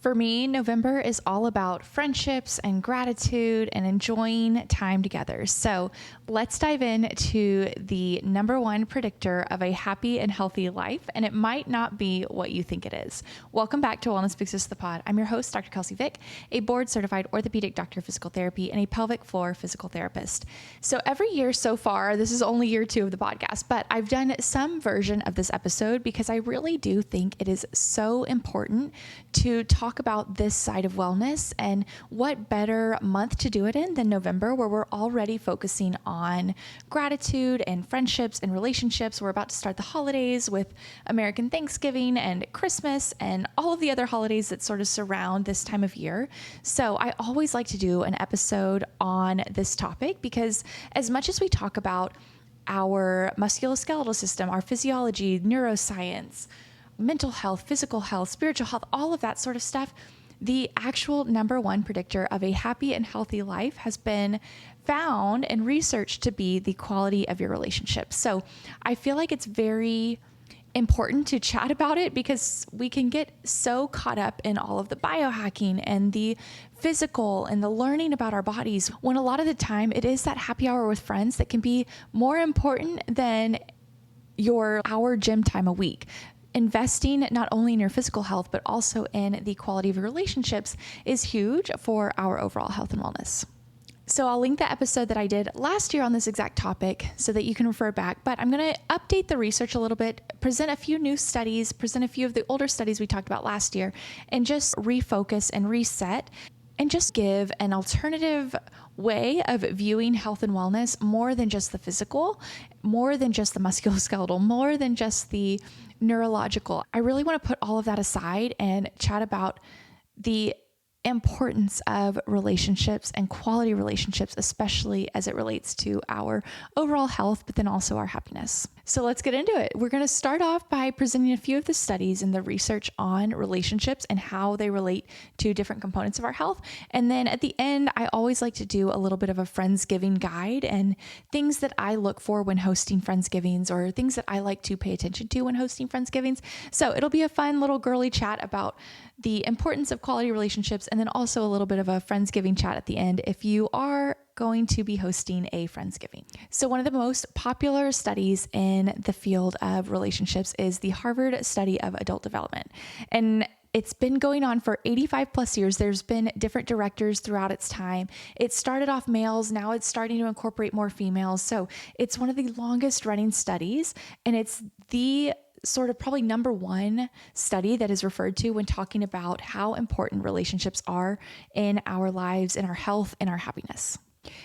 For me, November is all about friendships and gratitude and enjoying time together. So let's dive into the number one predictor of a happy and healthy life. And it might not be what you think it is. Welcome back to Wellness Big Sis, the pod. I'm your host, Dr. Kelsey Vick, a board certified orthopedic doctor of physical therapy and a pelvic floor physical therapist. So every year so far, this is only year 2 of the podcast, but I've done some version of this episode because I really do think it is so important to talk about this side of wellness, and what better month to do it in than November, where we're already focusing on gratitude and friendships and relationships. We're about to start the holidays with American Thanksgiving and Christmas and all of the other holidays that sort of surround this time of year. So I always like to do an episode on this topic because as much as we talk about our musculoskeletal system, our physiology, neuroscience, mental health, physical health, spiritual health, all of that sort of stuff, the actual number one predictor of a happy and healthy life has been found and researched to be the quality of your relationships. So I feel like it's very important to chat about it because we can get so caught up in all of the biohacking and the physical and the learning about our bodies, when a lot of the time it is that happy hour with friends that can be more important than your hour gym time a week. Investing not only in your physical health, but also in the quality of your relationships is huge for our overall health and wellness. So I'll link the episode that I did last year on this exact topic so that you can refer back, but I'm going to update the research a little bit, present a few new studies, present a few of the older studies we talked about last year, and just refocus and reset and just give an alternative way of viewing health and wellness more than just the physical, more than just the musculoskeletal, more than just the neurological. I really want to put all of that aside and chat about the importance of relationships and quality relationships, especially as it relates to our overall health, but then also our happiness. So let's get into it. We're going to start off by presenting a few of the studies and the research on relationships and how they relate to different components of our health. And then at the end, I always like to do a little bit of a Friendsgiving guide and things that I look for when hosting Friendsgivings or things that I like to pay attention to when hosting Friendsgivings. So it'll be a fun little girly chat about the importance of quality relationships, and then also a little bit of a Friendsgiving chat at the end if you are going to be hosting a Friendsgiving. So one of the most popular studies in the field of relationships is the Harvard study of adult development. And it's been going on for 85 plus years. There's been different directors throughout its time. It started off males. Now it's starting to incorporate more females. So it's one of the longest running studies, and it's the sort of probably number one study that is referred to when talking about how important relationships are in our lives, in our health, and our happiness.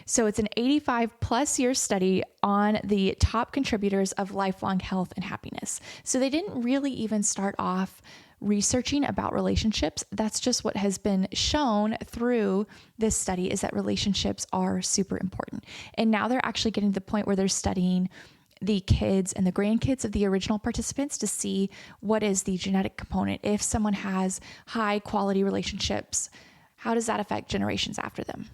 So it's an 85 plus year study on the top contributors of lifelong health and happiness. So they didn't really even start off researching about relationships. That's just what has been shown through this study, is that relationships are super important. And now they're actually getting to the point where they're studying the kids and the grandkids of the original participants to see what is the genetic component. If someone has high quality relationships, how does that affect generations after them?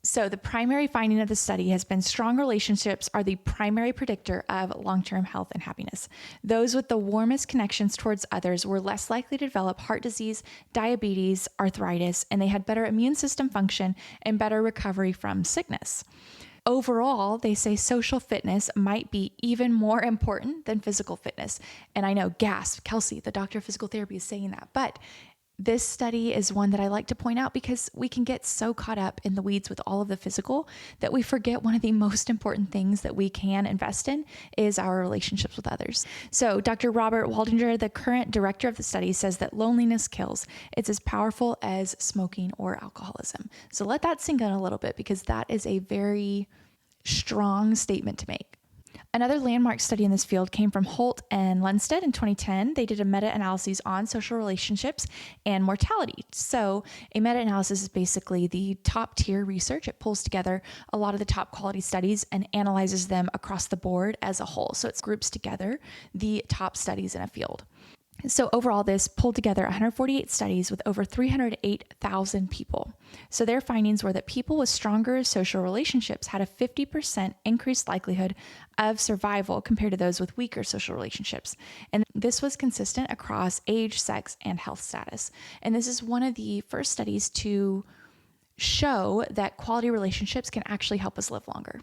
So the primary finding of the study has been strong relationships are the primary predictor of long-term health and happiness. Those with the warmest connections towards others were less likely to develop heart disease, diabetes, arthritis, and they had better immune system function and better recovery from sickness. Overall, they say social fitness might be even more important than physical fitness. And I know, gasp, Kelsey, the doctor of physical therapy, is saying that. But this study is one that I like to point out because we can get so caught up in the weeds with all of the physical that we forget one of the most important things that we can invest in is our relationships with others. So Dr. Robert Waldinger, the current director of the study, says that loneliness kills. It's as powerful as smoking or alcoholism. So let that sink in a little bit because that is a very strong statement to make. Another landmark study in this field came from Holt and Lundstedt in 2010. They did a meta-analysis on social relationships and mortality. So a meta-analysis is basically the top tier research. It pulls together a lot of the top quality studies and analyzes them across the board as a whole. So it groups together the top studies in a field. So overall, this pulled together 148 studies with over 308,000 people. So their findings were that people with stronger social relationships had a 50% increased likelihood of survival compared to those with weaker social relationships. And this was consistent across age, sex, and health status. And this is one of the first studies to show that quality relationships can actually help us live longer.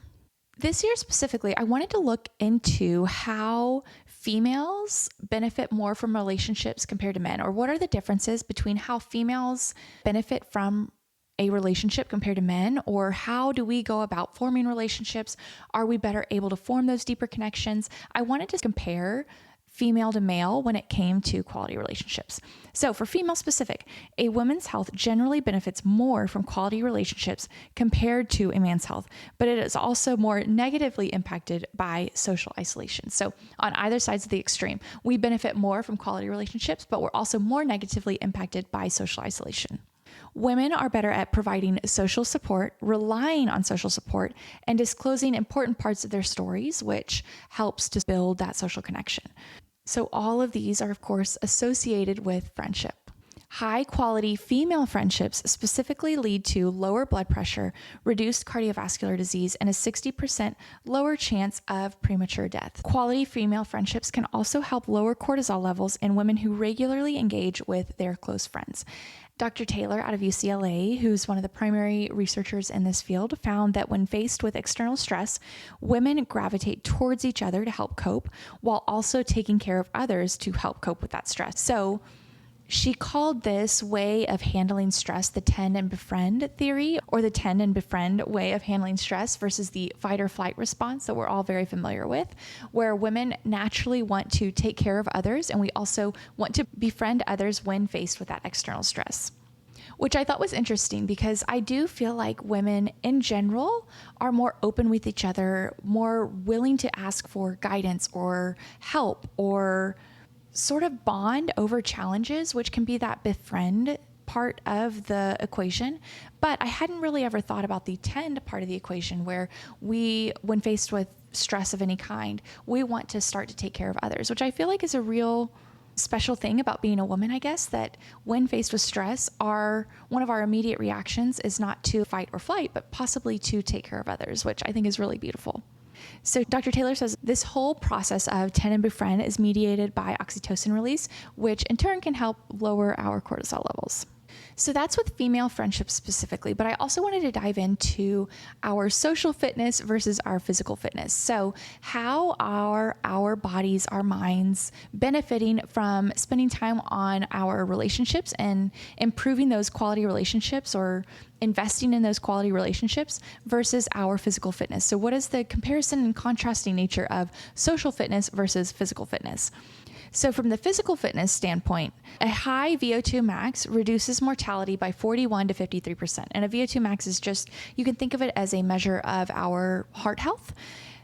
This year specifically, I wanted to look into how females benefit more from relationships compared to men, or what are the differences between how females benefit from a relationship compared to men, or how do we go about forming relationships? Are we better able to form those deeper connections? I wanted to compare female to male when it came to quality relationships. So for female specific, a woman's health generally benefits more from quality relationships compared to a man's health, but it is also more negatively impacted by social isolation. So on either sides of the extreme, we benefit more from quality relationships, but we're also more negatively impacted by social isolation. Women are better at providing social support, relying on social support, and disclosing important parts of their stories, which helps to build that social connection. So all of these are, of course, associated with friendship. High quality female friendships specifically lead to lower blood pressure, reduced cardiovascular disease, and a 60% lower chance of premature death. Quality female friendships can also help lower cortisol levels in women who regularly engage with their close friends. Dr. Taylor out of UCLA, who's one of the primary researchers in this field, found that when faced with external stress, women gravitate towards each other to help cope while also taking care of others to help cope with that stress. So she called this way of handling stress the tend and befriend theory, or the tend and befriend way of handling stress versus the fight or flight response that we're all very familiar with, where women naturally want to take care of others, and we also want to befriend others when faced with that external stress. Which I thought was interesting because I do feel like women in general are more open with each other, more willing to ask for guidance or help or sort of bond over challenges, which can be that befriend part of the equation. But I hadn't really ever thought about the tend part of the equation, where we, when faced with stress of any kind, we want to start to take care of others, which I feel like is a real special thing about being a woman, I guess, that when faced with stress, one of our immediate reactions is not to fight or flight, but possibly to take care of others, which I think is really beautiful. So Dr. Taylor says this whole process of tend and befriend is mediated by oxytocin release, which in turn can help lower our cortisol levels. So that's with female friendships specifically, but I also wanted to dive into our social fitness versus our physical fitness. So how are our bodies, our minds benefiting from spending time on our relationships and improving those quality relationships, or investing in those quality relationships, versus our physical fitness? So what is the comparison and contrasting nature of social fitness versus physical fitness? So from the physical fitness standpoint, a high VO2 max reduces mortality by 41 to 53%. And a VO2 max is just, you can think of it as a measure of our heart health.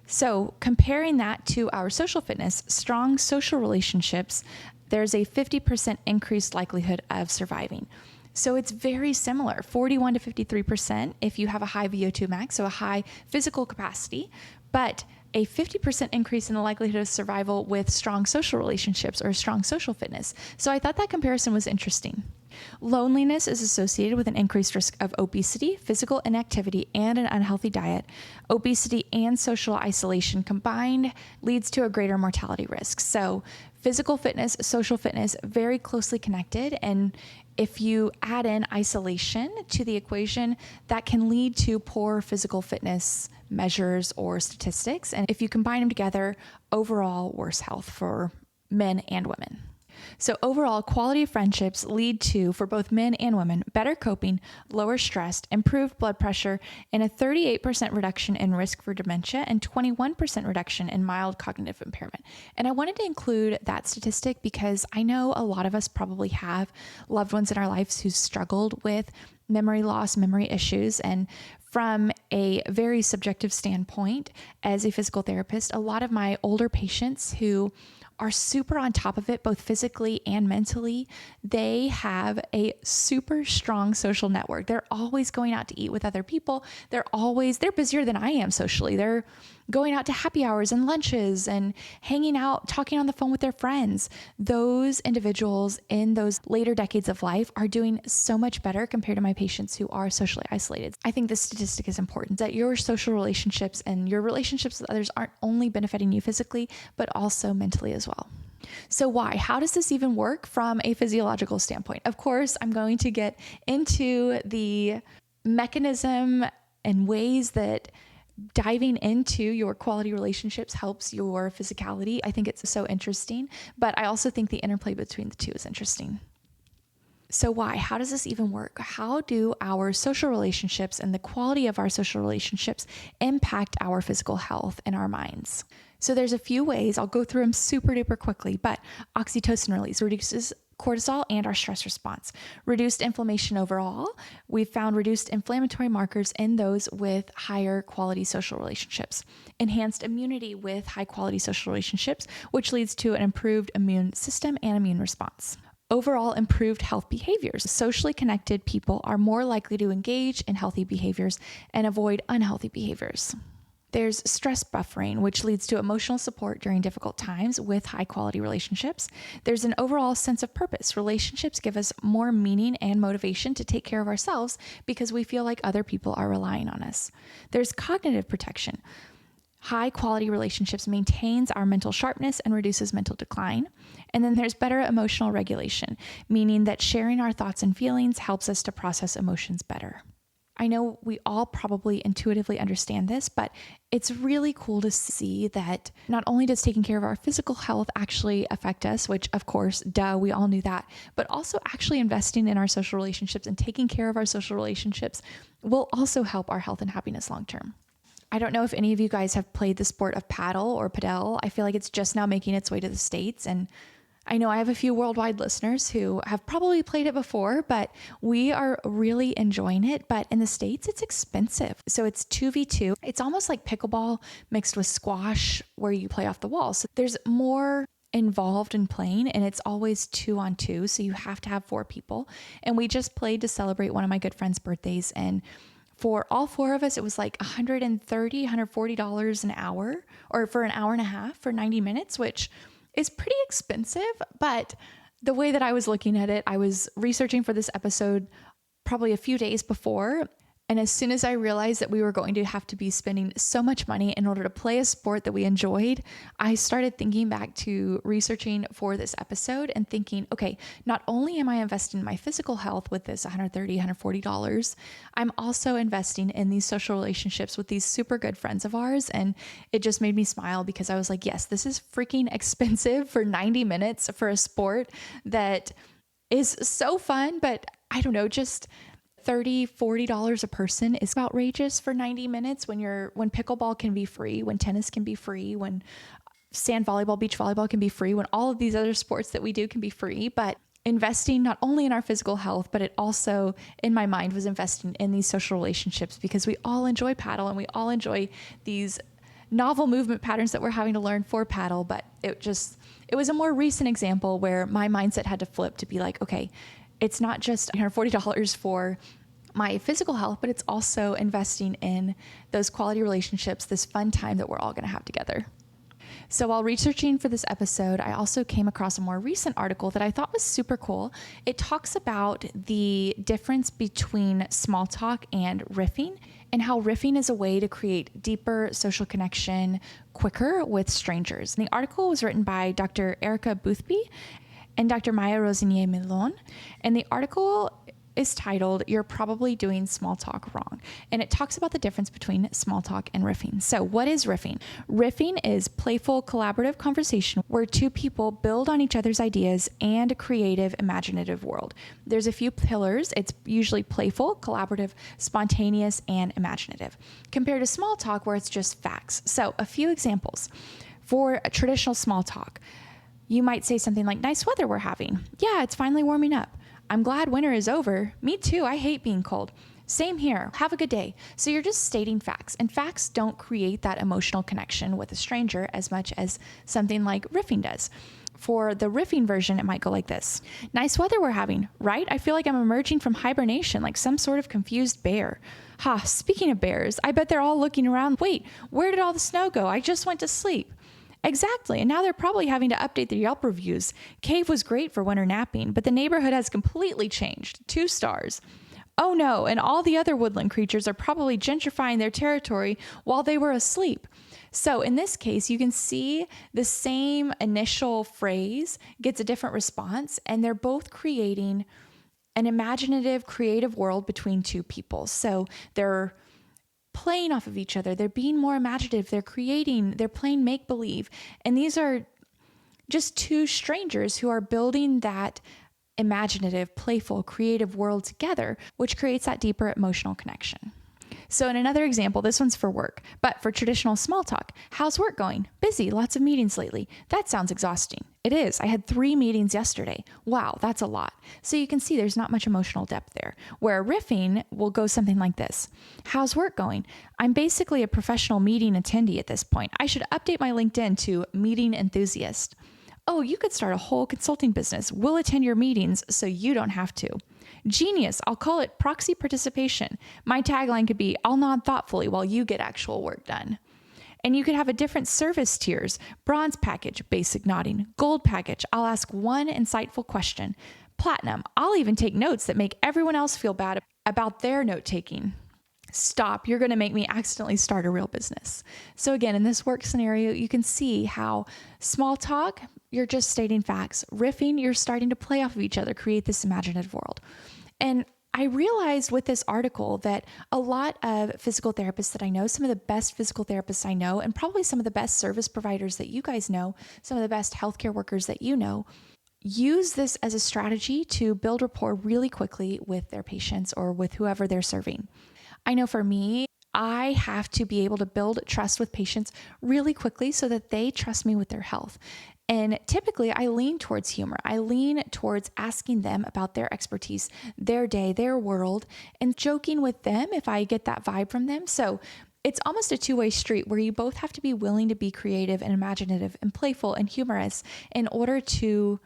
So comparing that to our social fitness, strong social relationships, there's a 50% increased likelihood of surviving. So it's very similar, 41 to 53% if you have a high VO2 max, so a high physical capacity, but a 50% increase in the likelihood of survival with strong social relationships or strong social fitness. So I thought that comparison was interesting. Loneliness is associated with an increased risk of obesity, physical inactivity, and an unhealthy diet. Obesity and social isolation combined leads to a greater mortality risk. So physical fitness, social fitness, very closely connected. And if you add in isolation to the equation, that can lead to poor physical fitness measures or statistics. And if you combine them together, overall worse health for men and women. So overall, quality of friendships lead to, for both men and women, better coping, lower stress, improved blood pressure, and a 38% reduction in risk for dementia and 21% reduction in mild cognitive impairment. And I wanted to include that statistic because I know a lot of us probably have loved ones in our lives who struggled with memory loss, memory issues, and from a very subjective standpoint, as a physical therapist, a lot of my older patients who are super on top of it, both physically and mentally, they have a super strong social network. They're always going out to eat with other people. They're busier than I am socially. They're going out to happy hours and lunches and hanging out, talking on the phone with their friends. Those individuals in those later decades of life are doing so much better compared to my patients who are socially isolated. I think this statistic is important, that your social relationships and your relationships with others aren't only benefiting you physically, but also mentally as well. So why? How does this even work from a physiological standpoint? Of course, I'm going to get into the mechanism and ways that diving into your quality relationships helps your physicality. I think it's so interesting, but I also think the interplay between the two is interesting. So why? How does this even work? How do our social relationships and the quality of our social relationships impact our physical health and our minds? So there's a few ways. I'll go through them super duper quickly, but oxytocin release reduces cortisol and our stress response. Reduced inflammation overall. We've found reduced inflammatory markers in those with higher quality social relationships. Enhanced immunity with high quality social relationships, which leads to an improved immune system and immune response. Overall improved health behaviors. Socially connected people are more likely to engage in healthy behaviors and avoid unhealthy behaviors. There's stress buffering, which leads to emotional support during difficult times with high quality relationships. There's an overall sense of purpose. Relationships give us more meaning and motivation to take care of ourselves because we feel like other people are relying on us. There's cognitive protection. High quality relationships maintains our mental sharpness and reduces mental decline. And then there's better emotional regulation, meaning that sharing our thoughts and feelings helps us to process emotions better. I know we all probably intuitively understand this, but it's really cool to see that not only does taking care of our physical health actually affect us, which of course, duh, we all knew that, but also actually investing in our social relationships and taking care of our social relationships will also help our health and happiness long term. I don't know if any of you guys have played the sport of paddle or padel. I feel like it's just now making its way to the States, and I know I have a few worldwide listeners who have probably played it before, but we are really enjoying it. But in the States, it's expensive. So it's 2v2. It's almost like pickleball mixed with squash where you play off the wall. So there's more involved in playing, and it's always 2-on-2. So you have to have 4 people. And we just played to celebrate one of my good friend's birthdays. And for all 4 of us, it was like $130, $140 an hour, or for an hour and a half for 90 minutes, which is pretty expensive. But the way that I was looking at it, I was researching for this episode probably a few days before. And as soon as I realized that we were going to have to be spending so much money in order to play a sport that we enjoyed, I started thinking back to researching for this episode and thinking, okay, not only am I investing in my physical health with this $130, $140, I'm also investing in these social relationships with these super good friends of ours. And it just made me smile because I was like, yes, this is freaking expensive for 90 minutes for a sport that is so fun, but I don't know, just $30, $40 a person is outrageous for 90 minutes when pickleball can be free, when tennis can be free, when sand volleyball, beach volleyball can be free, when all of these other sports that we do can be free. But investing not only in our physical health, but it also, in my mind, was investing in these social relationships because we all enjoy paddle and we all enjoy these novel movement patterns that we're having to learn for paddle. But it was a more recent example where my mindset had to flip to be like, okay, it's not just $140 for my physical health, but it's also investing in those quality relationships, this fun time that we're all going to have together. So while researching for this episode, I also came across a more recent article that I thought was super cool. It talks about the difference between small talk and riffing and how riffing is a way to create deeper social connection quicker with strangers. And the article was written by Dr. Erica Boothby and Dr. Maya Rosinier Milon. And the article is titled, "You're Probably Doing Small Talk Wrong." And it talks about the difference between small talk and riffing. So what is riffing? Riffing is playful, collaborative conversation where 2 people build on each other's ideas and a creative, imaginative world. There's a few pillars. It's usually playful, collaborative, spontaneous, and imaginative, compared to small talk where it's just facts. So a few examples. For a traditional small talk, you might say something like, "Nice weather we're having. Yeah, it's finally warming up. I'm glad winter is over. Me too. I hate being cold. Same here. Have a good day." So you're just stating facts, and facts don't create that emotional connection with a stranger as much as something like riffing does. For the riffing version, it might go like this. Nice weather we're having, right? I feel like I'm emerging from hibernation like some sort of confused bear. Ha, speaking of bears, I bet they're all looking around. Wait, where did all the snow go? I just went to sleep. Exactly, and now they're probably having to update their Yelp reviews. Cave was great for winter napping, but the neighborhood has completely changed. 2 stars. Oh no, and all the other woodland creatures are probably gentrifying their territory while they were asleep. So in this case, you can see the same initial phrase gets a different response, and they're both creating an imaginative, creative world between 2 people. So they're playing off of each other. They're being more imaginative. They're creating, they're playing make-believe. And these are just 2 strangers who are building that imaginative, playful, creative world together, which creates that deeper emotional connection. So in another example, this one's for work, but for traditional small talk, how's work going? Busy, lots of meetings lately. That sounds exhausting. It is. I had 3 meetings yesterday. Wow, that's a lot. So you can see there's not much emotional depth there. Where riffing will go something like this. How's work going? I'm basically a professional meeting attendee at this point. I should update my LinkedIn to meeting enthusiast. Oh, you could start a whole consulting business. We'll attend your meetings so you don't have to. Genius. I'll call it proxy participation. My tagline could be, I'll nod thoughtfully while you get actual work done. And you could have a different service tiers. Bronze package, basic nodding. Gold package, I'll ask one insightful question. Platinum, I'll even take notes that make everyone else feel bad about their note taking. Stop, you're going to make me accidentally start a real business. So again, in this work scenario, you can see how small talk, you're just stating facts. Riffing, you're starting to play off of each other, create this imaginative world. And I realized with this article that a lot of physical therapists that I know, some of the best physical therapists I know, and probably some of the best service providers that you guys know, some of the best healthcare workers that you know, use this as a strategy to build rapport really quickly with their patients or with whoever they're serving. I know for me, I have to be able to build trust with patients really quickly so that they trust me with their health. And typically I lean towards humor. I lean towards asking them about their expertise, their day, their world, and joking with them if I get that vibe from them. So it's almost a 2-way street where you both have to be willing to be creative and imaginative and playful and humorous in order to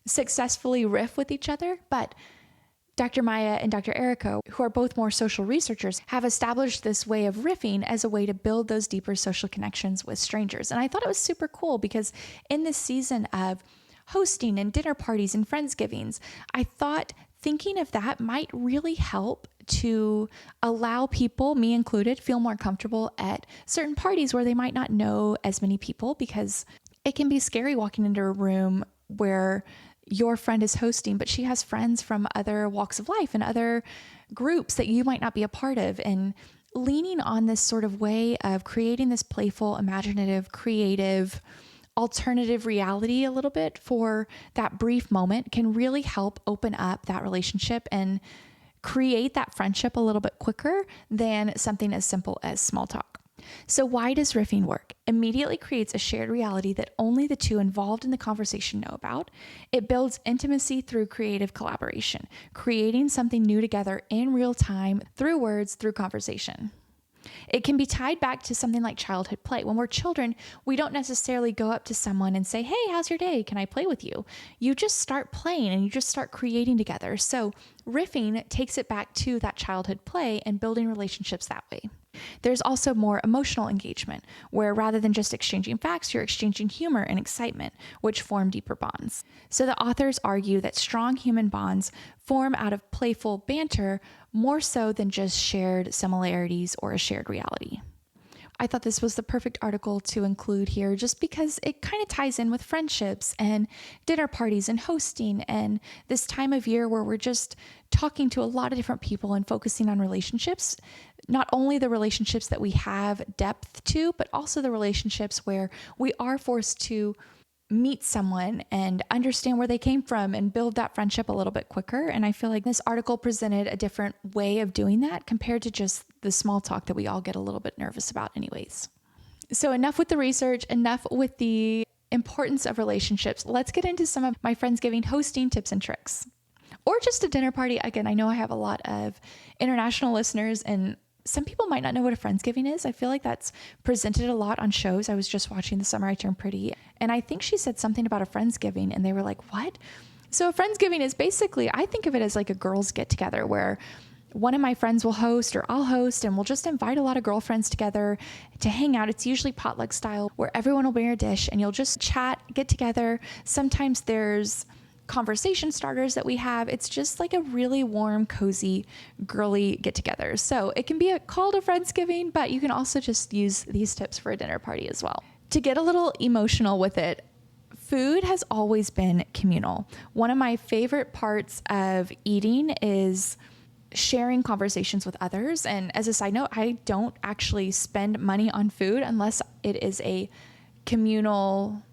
successfully riff with each other. But Dr. Maya and Dr. Erica, who are both more social researchers, have established this way of riffing as a way to build those deeper social connections with strangers. And I thought it was super cool because in this season of hosting and dinner parties and Friendsgivings, I thought thinking of that might really help to allow people, me included, feel more comfortable at certain parties where they might not know as many people, because it can be scary walking into a room where your friend is hosting, but she has friends from other walks of life and other groups that you might not be a part of. And leaning on this sort of way of creating this playful, imaginative, creative, alternative reality a little bit for that brief moment can really help open up that relationship and create that friendship a little bit quicker than something as simple as small talk. So why does riffing work? Immediately creates a shared reality that only the 2 involved in the conversation know about. It builds intimacy through creative collaboration, creating something new together in real time through words, through conversation. It can be tied back to something like childhood play. When we're children, we don't necessarily go up to someone and say, hey, how's your day? Can I play with you? You just start playing and you just start creating together. So riffing takes it back to that childhood play and building relationships that way. There's also more emotional engagement, where rather than just exchanging facts, you're exchanging humor and excitement, which form deeper bonds. So the authors argue that strong human bonds form out of playful banter more so than just shared similarities or a shared reality. I thought this was the perfect article to include here just because it kind of ties in with friendships and dinner parties and hosting and this time of year where we're just talking to a lot of different people and focusing on relationships, not only the relationships that we have depth to, but also the relationships where we are forced to meet someone and understand where they came from and build that friendship a little bit quicker. And I feel like this article presented a different way of doing that compared to just the small talk that we all get a little bit nervous about anyways. So enough with the research, enough with the importance of relationships. Let's get into some of my Friendsgiving hosting tips and tricks. Or just a dinner party. Again, I know I have a lot of international listeners, and some people might not know what a Friendsgiving is. I feel like that's presented a lot on shows. I was just watching The Summer I Turned Pretty, and I think she said something about a Friendsgiving, and they were like, what? So a Friendsgiving is basically, I think of it as like a girls get together where one of my friends will host or I'll host, and we'll just invite a lot of girlfriends together to hang out. It's usually potluck style where everyone will bring a dish and you'll just chat, get together. Sometimes there's conversation starters that we have. It's just like a really warm, cozy, girly get together. So it can be called a Friendsgiving, but you can also just use these tips for a dinner party as well. To get a little emotional with it, food has always been communal. One of my favorite parts of eating is sharing conversations with others. And as a side note, I don't actually spend money on food unless it is a communal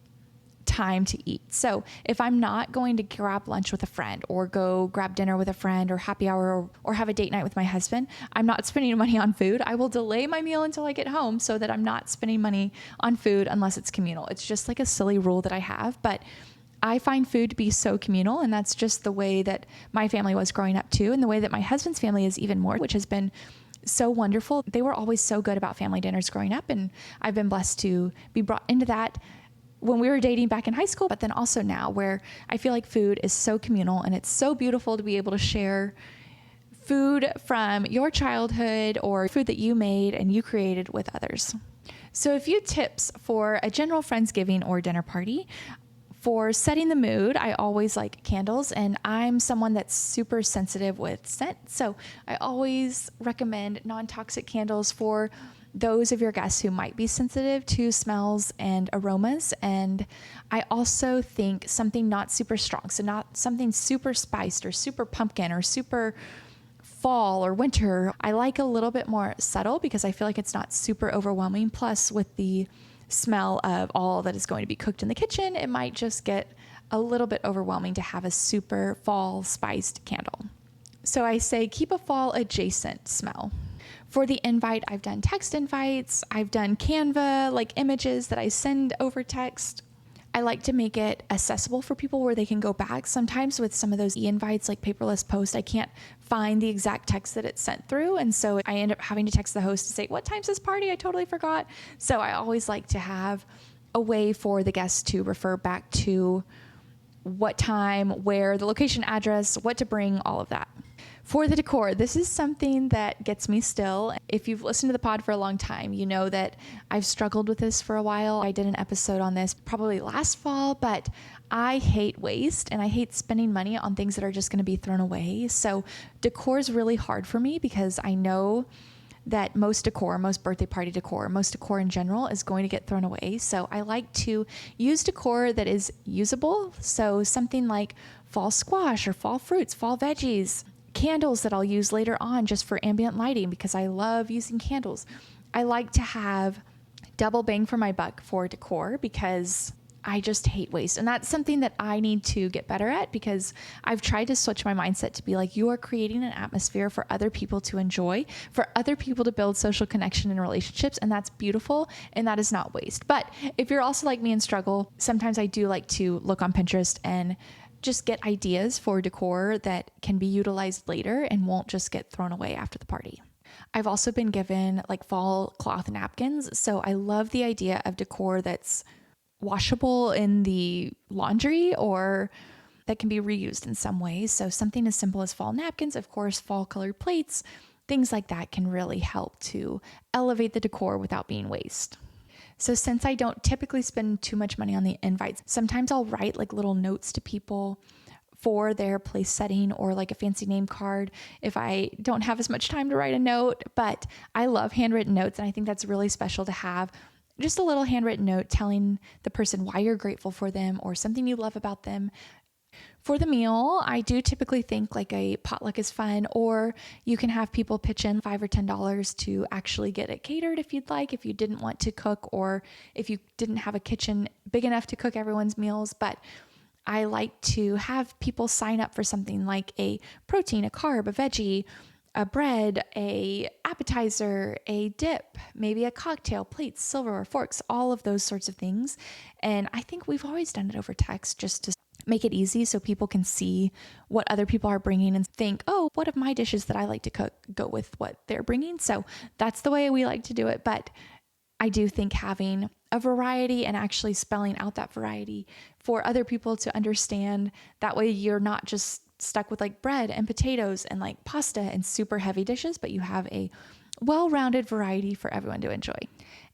time to eat. So if I'm not going to grab lunch with a friend or go grab dinner with a friend or happy hour or have a date night with my husband, I'm not spending money on food. I will delay my meal until I get home so that I'm not spending money on food unless it's communal. It's just like a silly rule that I have, but I find food to be so communal, and that's just the way that my family was growing up too, and the way that my husband's family is even more, which has been so wonderful. They were always so good about family dinners growing up, and I've been blessed to be brought into that when we were dating back in high school, but then also now where I feel like food is so communal, and it's so beautiful to be able to share food from your childhood or food that you made and you created with others. So a few tips for a general Friendsgiving or dinner party. For setting the mood, I always like candles, and I'm someone that's super sensitive with scent. So I always recommend non-toxic candles for those of your guests who might be sensitive to smells and aromas. And I also think something not super strong, so not something super spiced or super pumpkin or super fall or winter. I like a little bit more subtle because I feel like it's not super overwhelming. Plus, with the smell of all that is going to be cooked in the kitchen, it might just get a little bit overwhelming to have a super fall spiced candle. So I say keep a fall adjacent smell. For the invite, I've done text invites. I've done Canva, like images that I send over text. I like to make it accessible for people where they can go back. Sometimes with some of those e-invites, like paperless post, I can't find the exact text that it's sent through. And so I end up having to text the host to say, what time's this party? I totally forgot. So I always like to have a way for the guests to refer back to what time, where, the location, address, what to bring, all of that. For the decor, this is something that gets me still. If you've listened to the pod for a long time, you know that I've struggled with this for a while. I did an episode on this probably last fall, but I hate waste and I hate spending money on things that are just going to be thrown away. So decor is really hard for me because I know that most decor, most birthday party decor, most decor in general is going to get thrown away. So I like to use decor that is usable. So something like fall squash or fall fruits, fall veggies, candles that I'll use later on just for ambient lighting because I love using candles. I like to have double bang for my buck for decor because I just hate waste. And that's something that I need to get better at because I've tried to switch my mindset to be like, you are creating an atmosphere for other people to enjoy, for other people to build social connection and relationships. And that's beautiful. And that is not waste. But if you're also like me and struggle, sometimes I do like to look on Pinterest and just get ideas for decor that can be utilized later and won't just get thrown away after the party. I've also been given like fall cloth napkins. So I love the idea of decor that's washable in the laundry or that can be reused in some ways. So something as simple as fall napkins, of course, fall colored plates, things like that can really help to elevate the decor without being waste. So since I don't typically spend too much money on the invites, sometimes I'll write like little notes to people for their place setting or like a fancy name card if I don't have as much time to write a note. But I love handwritten notes, and I think that's really special to have just a little handwritten note telling the person why you're grateful for them or something you love about them. For the meal, I do typically think like a potluck is fun, or you can have people pitch in $5 or $10 to actually get it catered if you'd like, if you didn't want to cook or if you didn't have a kitchen big enough to cook everyone's meals. But I like to have people sign up for something like a protein, a carb, a veggie, a bread, a appetizer, a dip, maybe a cocktail, plates, silverware, forks, all of those sorts of things. And I think we've always done it over text just to make it easy so people can see what other people are bringing and think, oh, what of my dishes that I like to cook go with what they're bringing? So that's the way we like to do it. But I do think having a variety and actually spelling out that variety for other people to understand, that way you're not just stuck with like bread and potatoes and like pasta and super heavy dishes, but you have a well-rounded variety for everyone to enjoy.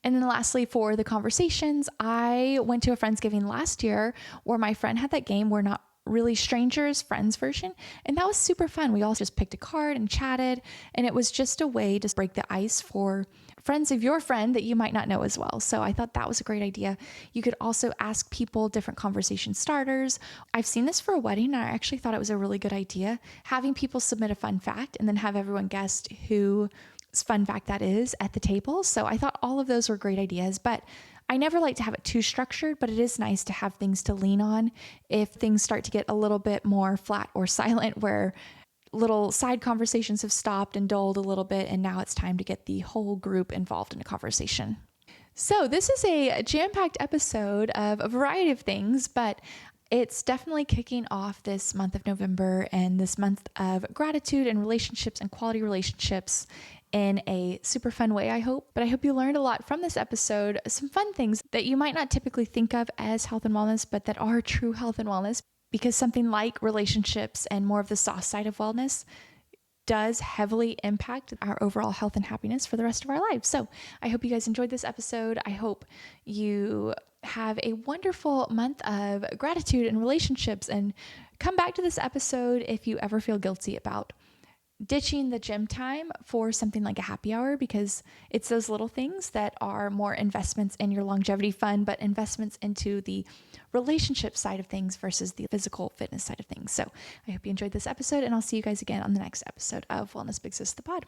And then lastly, for the conversations, I went to a Friendsgiving last year where my friend had that game, We're Not Really Strangers, Friends version. And that was super fun. We all just picked a card and chatted. And it was just a way to break the ice for friends of your friend that you might not know as well. So I thought that was a great idea. You could also ask people different conversation starters. I've seen this for a wedding, and I actually thought it was a really good idea. Having people submit a fun fact and then have everyone guess whose fun fact that is at the table. So I thought all of those were great ideas, but I never like to have it too structured, but it is nice to have things to lean on if things start to get a little bit more flat or silent, where little side conversations have stopped and dulled a little bit, and now it's time to get the whole group involved in a conversation. So this is a jam-packed episode of a variety of things, but it's definitely kicking off this month of November and this month of gratitude and relationships and quality relationships in a super fun way, I hope. But I hope you learned a lot from this episode, some fun things that you might not typically think of as health and wellness, but that are true health and wellness, because something like relationships and more of the soft side of wellness does heavily impact our overall health and happiness for the rest of our lives. So I hope you guys enjoyed this episode. I hope you have a wonderful month of gratitude and relationships, and come back to this episode if you ever feel guilty about ditching the gym time for something like a happy hour, because it's those little things that are more investments in your longevity fund, but investments into the relationship side of things versus the physical fitness side of things. So I hope you enjoyed this episode, and I'll see you guys again on the next episode of Wellness Big Sis the Pod.